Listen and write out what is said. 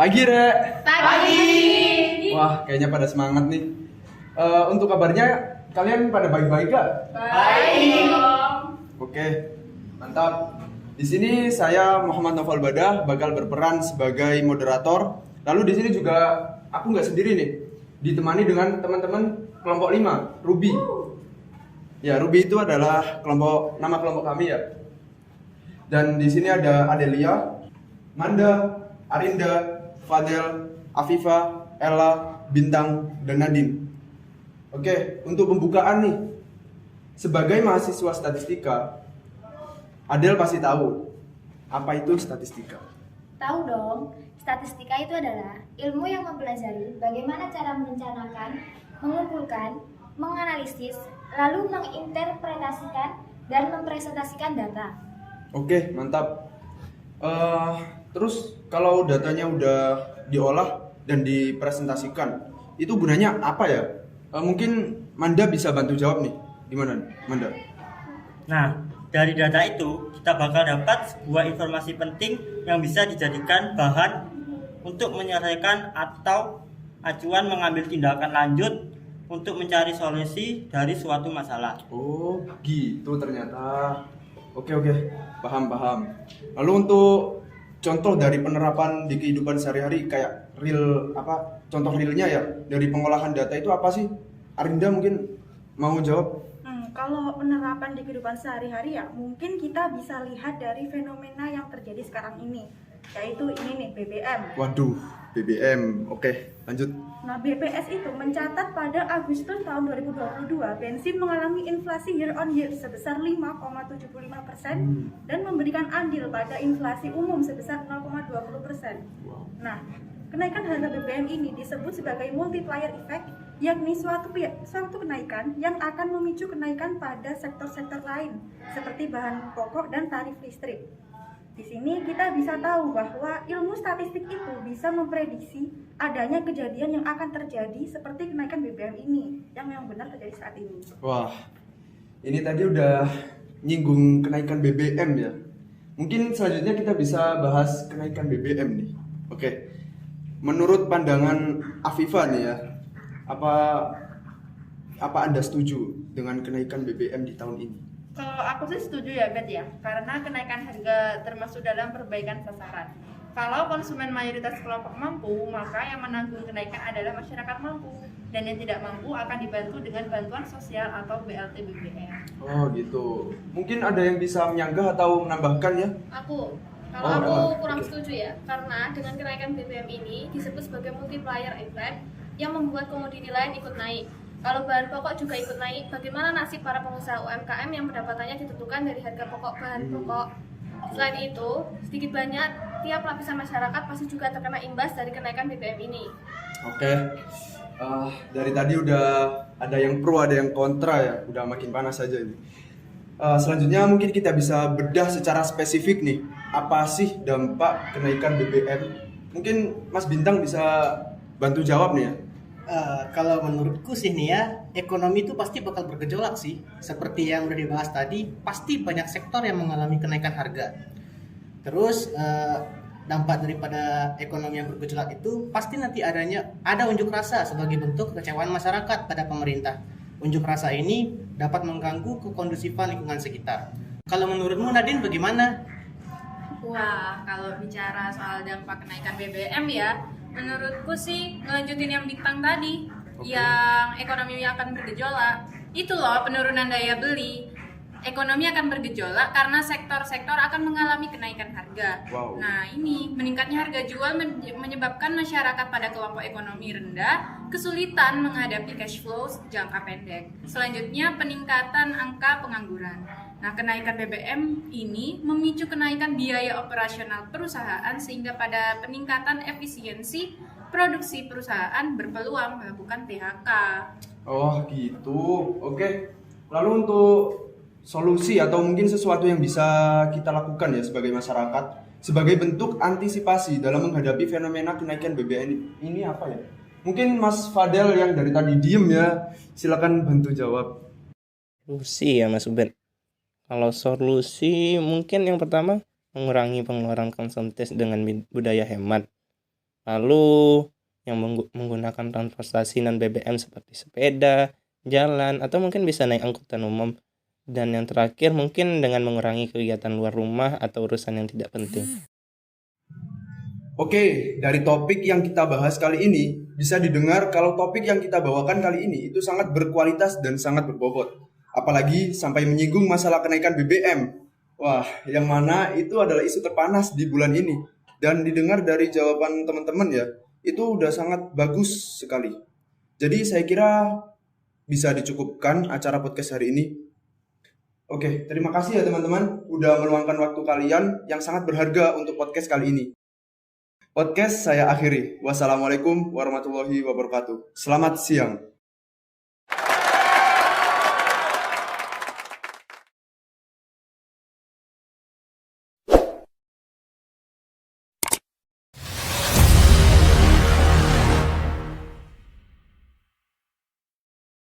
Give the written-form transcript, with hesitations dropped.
Pagi, Rek. Pagi. Wah, kayaknya pada semangat nih. Untuk kabarnya, kalian pada baik-baik gak? Baik. Oke, mantap. Di sini saya Muhammad Noval Badah bakal berperan sebagai moderator. Lalu di sini juga aku nggak sendiri nih, ditemani dengan teman-teman kelompok 5, Ruby. Ya, Ruby itu adalah nama kelompok kami ya. Dan di sini ada Adelia, Manda, Arinda, Fadel, Afifa, Ella, Bintang, dan Nadine. Oke, untuk pembukaan nih, sebagai mahasiswa statistika, Adel pasti tahu apa itu statistika. Tahu dong, statistika itu adalah ilmu yang mempelajari bagaimana cara merencanakan, mengumpulkan, menganalisis, lalu menginterpretasikan dan mempresentasikan data. Oke, mantap. Terus kalau datanya udah diolah dan dipresentasikan, itu gunanya apa ya? Mungkin Manda bisa bantu jawab nih. Gimana, Manda? Nah, dari data itu kita bakal dapat sebuah informasi penting yang bisa dijadikan bahan untuk menyelesaikan atau acuan mengambil tindakan lanjut untuk mencari solusi dari suatu masalah. Oh, gitu ternyata. Oke, paham. Lalu untuk contoh dari penerapan di kehidupan sehari-hari kayak contoh realnya ya dari pengolahan data itu apa sih? Arinda mungkin mau jawab? Kalau penerapan di kehidupan sehari-hari ya, mungkin kita bisa lihat dari fenomena yang terjadi sekarang ini, yaitu ini nih, BBM. Waduh, BBM. Oke, lanjut. Nah, BPS itu mencatat pada Agustus tahun 2022, bensin mengalami inflasi year on year sebesar 5,75% dan memberikan andil pada inflasi umum sebesar 0,20%. Wow. Nah, kenaikan harga BBM ini disebut sebagai multiplier effect, yakni suatu kenaikan yang akan memicu kenaikan pada sektor-sektor lain seperti bahan pokok dan tarif listrik. Di sini kita bisa tahu bahwa ilmu statistik itu bisa memprediksi adanya kejadian yang akan terjadi seperti kenaikan BBM ini yang benar terjadi saat ini. Wah, ini tadi udah nyinggung kenaikan BBM ya. Mungkin selanjutnya kita bisa bahas kenaikan BBM nih. Oke. Menurut pandangan Afifa nih ya, apa Anda setuju dengan kenaikan BBM di tahun ini? Kalau aku sih setuju ya, Bet ya, karena kenaikan harga termasuk dalam perbaikan sasaran. Kalau konsumen mayoritas kelompok mampu, maka yang menanggung kenaikan adalah masyarakat mampu, dan yang tidak mampu akan dibantu dengan bantuan sosial atau BLT BBM. Oh gitu. Mungkin ada yang bisa menyanggah atau menambahkan ya? Aku kurang setuju ya, karena dengan kenaikan BBM ini disebut sebagai multiplier effect yang membuat komoditi lain ikut naik. Kalau bahan pokok juga ikut naik, bagaimana nasib para pengusaha UMKM yang pendapatannya ditentukan dari harga pokok bahan pokok? Selain itu, sedikit banyak tiap lapisan masyarakat pasti juga terkena imbas dari kenaikan BBM ini. Oke. Dari tadi udah ada yang pro, ada yang kontra ya, udah makin panas saja ini. Selanjutnya mungkin kita bisa bedah secara spesifik nih, apa sih dampak kenaikan BBM? Mungkin Mas Bintang bisa bantu jawab nih ya. Kalau menurutku sih nih ya, ekonomi itu pasti bakal bergejolak sih. Seperti yang udah dibahas tadi, pasti banyak sektor yang mengalami kenaikan harga. Terus dampak daripada ekonomi yang bergejolak itu pasti nanti ada unjuk rasa sebagai bentuk kekecewaan masyarakat pada pemerintah. Unjuk rasa ini dapat mengganggu kekondusifan lingkungan sekitar. Kalau menurutmu Nadine bagaimana? Wah, kalau bicara soal dampak kenaikan BBM ya, menurutku sih ngelanjutin yang Bintang tadi, yang ekonomi akan bergejolak. Itu loh penurunan daya beli. Ekonomi akan bergejolak karena sektor-sektor akan mengalami kenaikan harga. Wow. Nah, ini meningkatnya harga jual menyebabkan masyarakat pada kelompok ekonomi rendah kesulitan menghadapi cash flow jangka pendek. Selanjutnya, peningkatan angka pengangguran. Nah, kenaikan BBM ini memicu kenaikan biaya operasional perusahaan sehingga pada peningkatan efisiensi produksi perusahaan berpeluang melakukan PHK. Oh gitu. Oke. Lalu untuk solusi atau mungkin sesuatu yang bisa kita lakukan ya sebagai masyarakat sebagai bentuk antisipasi dalam menghadapi fenomena kenaikan BBM ini apa ya? Mungkin Mas Fadel yang dari tadi diem ya, silakan bantu jawab. Solusi ya Mas Ubed. Kalau solusi mungkin yang pertama mengurangi pengeluaran konsumtif dengan budaya hemat. Lalu yang menggunakan transportasi non BBM seperti sepeda, jalan, atau mungkin bisa naik angkutan umum. Dan yang terakhir mungkin dengan mengurangi kegiatan luar rumah atau urusan yang tidak penting. Oke, dari topik yang kita bahas kali ini, bisa didengar kalau topik yang kita bawakan kali ini itu sangat berkualitas dan sangat berbobot. Apalagi sampai menyinggung masalah kenaikan BBM. Wah, yang mana itu adalah isu terpanas di bulan ini. Dan didengar dari jawaban teman-teman ya, itu udah sangat bagus sekali. Jadi saya kira bisa dicukupkan acara podcast hari ini. Oke, terima kasih ya teman-teman udah meluangkan waktu kalian yang sangat berharga untuk podcast kali ini. Podcast saya akhiri. Wassalamualaikum warahmatullahi wabarakatuh. Selamat siang.